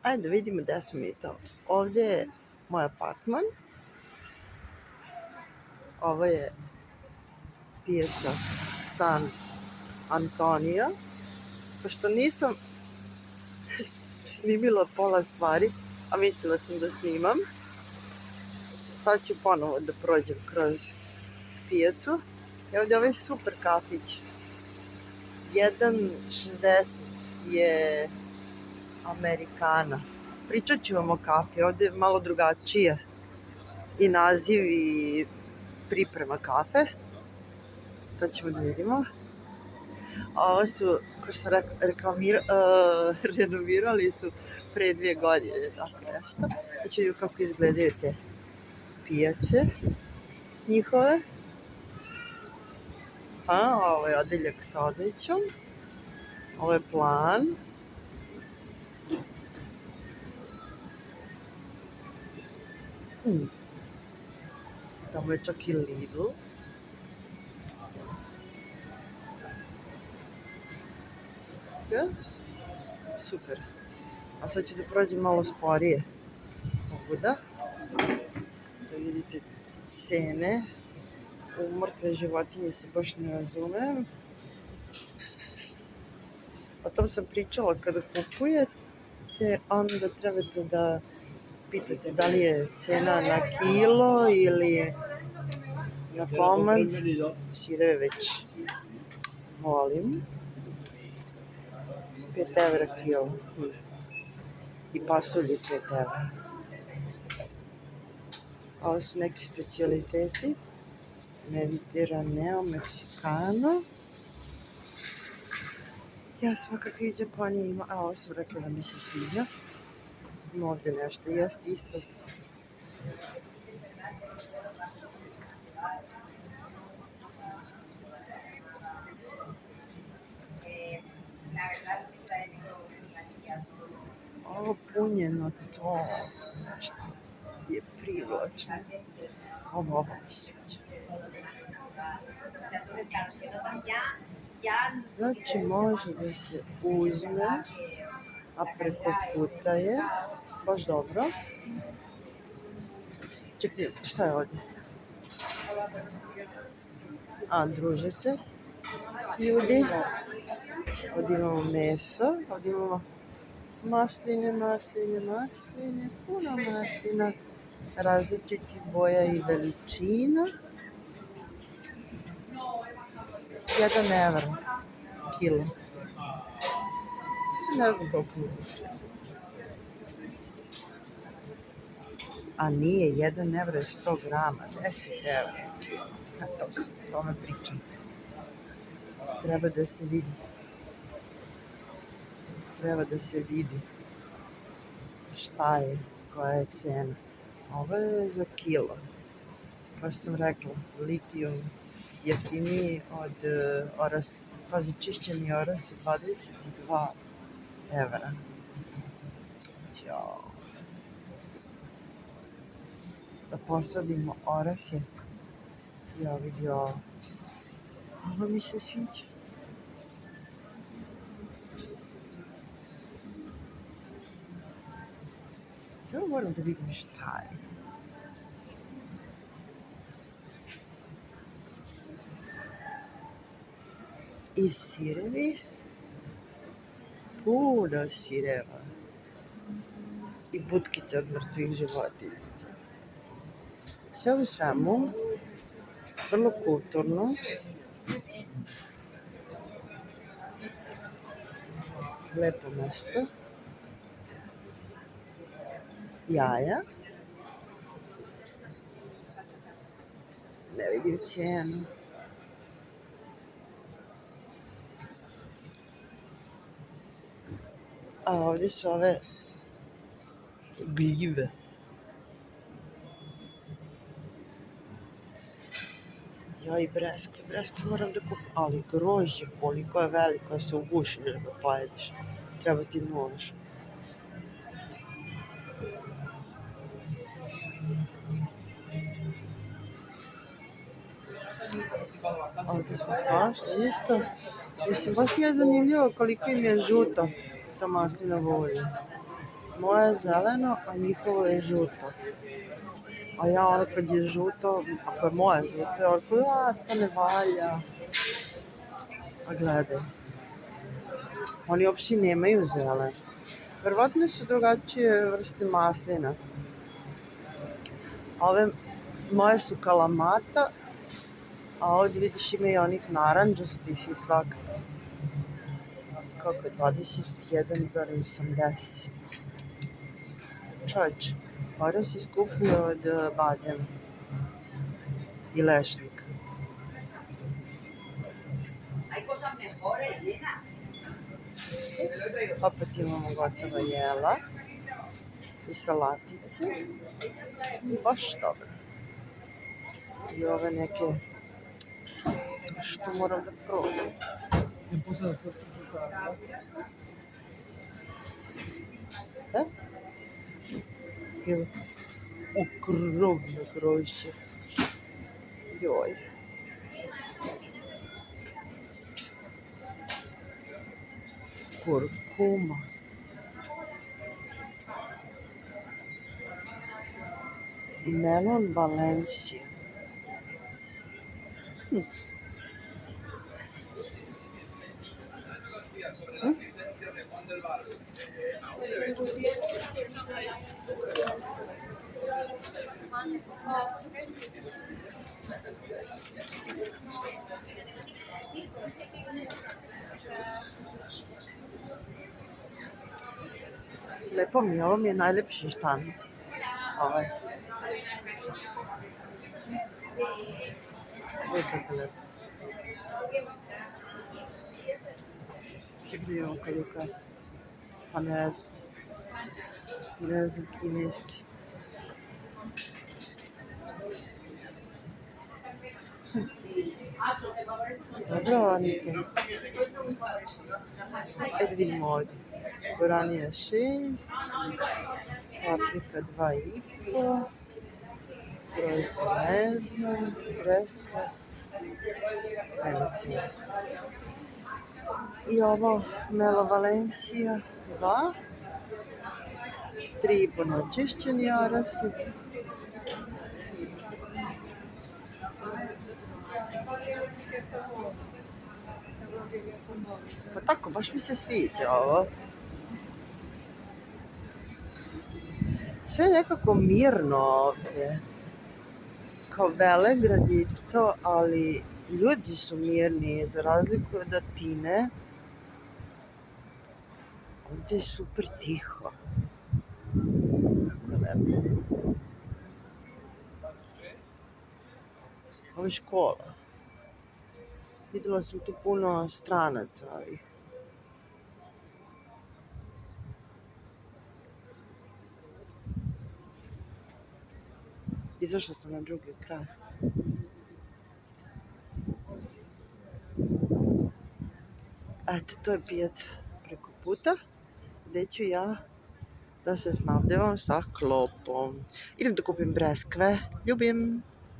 Ajde vidimo gde smo mi to. Ovde je moj apartman. Ovo je pijaca San Antonio. Pošto nisam snimila pola stvari, a mislila sam da snimam, sad ću ponovo da prođem kroz pijacu. I ovdje ovaj super kafić. 1,60 je Amerikana. Pričat ću vam o kafi, ovdje je malo drugačije i naziv i priprema kafe. To ćemo da vidimo. A ovo su, kao što sam renovirali su pre 2 godine, tako nešto. Da ću vidjeti kako izgledaju te pijace njihove. Ovo je odeljak sa odećom. Ovo je plan. Tamo je čak i Lidl. Super. A sad ću da prođem malo sporije. Ovuda. Da vidite cene. U mrtve životinje se baš ne razumem. O tom sam pričala, kada kupujete, onda trebate da pitate da li je cena na kilo ili na komad. Sireve već volim. 5 evra kilo. I pasulje 5 evra. Ovo su neki specijaliteti. Mediteraneo, Meksikano. Ja svakakvih Japanija ima, a ovo sam rekla da mi se sviđa. Ima ovdje nešto, jeste isto. Ovo punjeno to nešto je privlačno. Ovo mi sviđa. Znači može da se uzme, a preko puta je baš dobro. Čekaj, šta je ovdje? Druže se ljudi. Ovdje imamo meso, ovdje imamo masline, puno maslina, različitih boja i veličina. 1 evro kilo. Ne znam koliko je. A nije, 1 evro je 100 grama, 10 evra kilo. O tome pričam. Treba da se vidi. Treba da se vidi šta je, koja je cena. Ovo je za kilo. Kao što sam rekla, litijum jeftiniji od orasa. Pazi, čišćeni oras je 22 evra. Jao. Da posadimo orahe. Ja vidi ovo. Ovo mi se sviđa. Ja moram da vidim šta je. I sirevi. Puno sireva. I butkice od mrtvih životinjica. Sve u svemu, vrlo kulturno. Lepo mesto. Jaja. Ne vidim cijenu. A ovdje su ove gljive. Ja i breskve moram da kupim, ali grožđe koliko je veliko, se uguši da ga pojedeš. Treba ti nož. Ovdje smo pašli isto. Mislim, baš mi je zanimljivo koliko im je žuto to maslinovo ulje. Moje je zeleno, a njihovo je žuto. A ja ono kad je žuto, ako je moje žuto, ja ono to ne valja. A gledaj, oni uopšte nemaju zeleno. Verovatno su drugačije vrste maslina. Ove moje su kalamata, a ovdje vidiš ima i onih naranđastih i svakako. Kako je 21,80. Čovječ, ora si skuplje od badema i lešnika. Opet imamo gotova jela i salatice. Baš dobro. I ove neke što moram da probam. Evo, ogromno grožđe. Joj. Kurkuma. Melon Valencia. Lepo mi je, ovo mi je najlepši štand. Ovaj. Uvijek kako lepo. Ček da imamo koliko je. Pa ne znam, kineski. Dobro, Anita. Da vidimo ovdje. Goranija 6, paprika 2,5, grožđe ne znam, breska, nemocina. I ovo Melo Valencia 2, 3,5 neočišćeni arasi. Pa tako, baš mi se sviđa ovo. Sve nekako mirno ovdje. Kao Velegrad i to, ali ljudi su mirni, za razliku od Atine. Ovdje je super tiho. Kako lepo. Ovo je škola. Videla sam tu puno stranaca ovih. Izašla sam na drugi kraj. Eto, to je pijaca preko puta, gdje ću ja da se snabdevam sa klopom. Idem da kupim breskve. Ljubim!